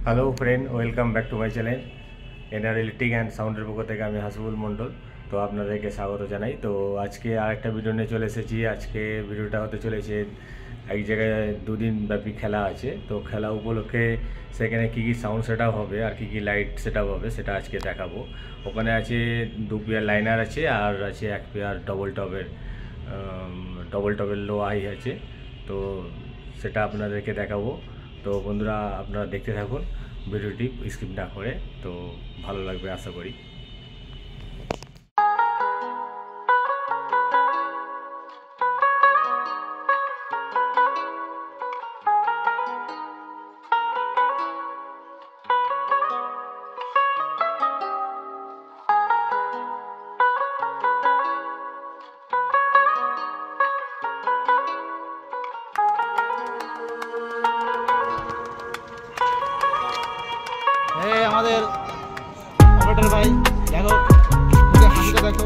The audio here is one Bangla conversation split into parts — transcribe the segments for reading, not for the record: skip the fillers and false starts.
Hello friend, welcome back to my channel NR electric and সাউন্ডের পক্ষ থেকে আমি হাসিবুল মণ্ডল। তো আপনাদেরকে স্বাগত জানাই। তো আজকে আরেকটা ভিডিও নিয়ে চলে এসেছি। আজকে ভিডিওটা হতে চলেছে এক জায়গায় দুদিন ব্যাপী খেলা আছে। তো খেলা উপলক্ষে সেখানে কী কী সাউন্ড সেট আপ হবে আর কী কী লাইট সেট আপ হবে সেটা আজকে দেখাবো। ওখানে আছে 2 পেয়ার লাইনার আছে, আর আছে 1 পেয়ার ডবল টপের লো আই আছে। তো সেটা আপনাদেরকে দেখাবো। তো বন্ধুরা, আপনারা দেখতে থাকুন ভিডিওটি স্কিপ না করে। তো ভালো লাগবে আশা করি। আমাদের অপারেটর ভাই দেখো, মুখে হাসিটা দেখো।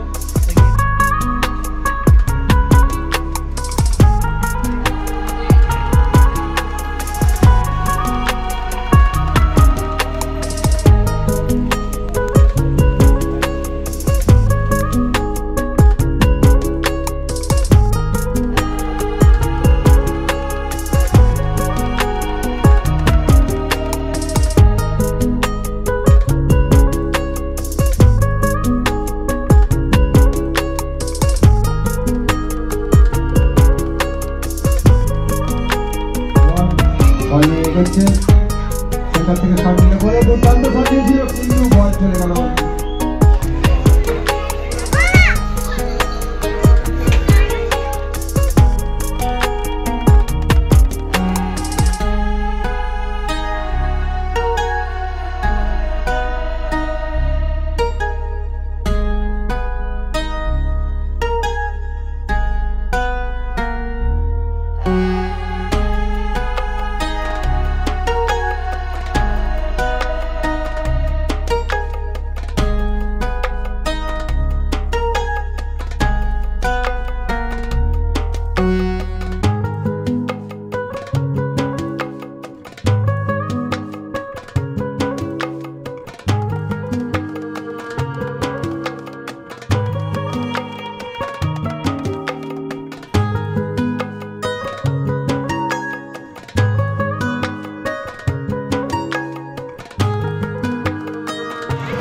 সেটা থেকে সব মিলে বলে দুর্দান্ত সাজিয়েছিল, কিন্তু বল চলে গেল।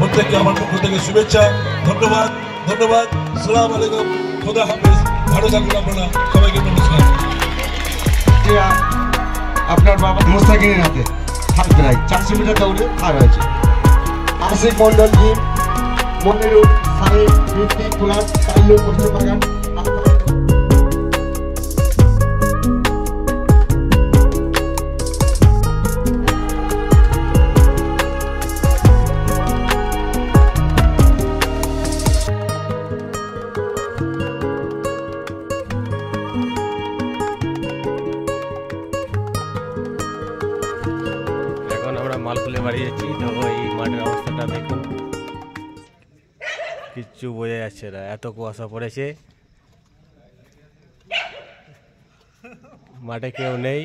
প্রত্যেককে আমার পক্ষ থেকে শুভেচ্ছা, ধন্যবাদ। আসসালামু আলাইকুম, খোদা হাফেজ, ভালো থাকুন আপনারা, সবাইকে নমস্কার। আপনার বাবা মোস্তাকিনের হাতে থার্ড প্রাইজ 400 মিটার দৌড়ে থার্ড হয়েছে। আশিক মন্ডল জি, মনিরুল সাহেব, বৃত্তি কুলার, কাল্লু পশ্চিমবাগান। মালকুলে বাড়ি যাচ্ছি। তো এই মাঠের অবস্থাটা দেখুন, কিচ্ছু বোঝা যাচ্ছে না, এত কুয়াশা পড়েছে। মাঠে কেউ নেই,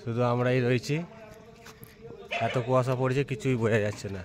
শুধু আমরাই রয়েছি। এত কুয়াশা পড়েছে, কিছুই বোঝা যাচ্ছে না।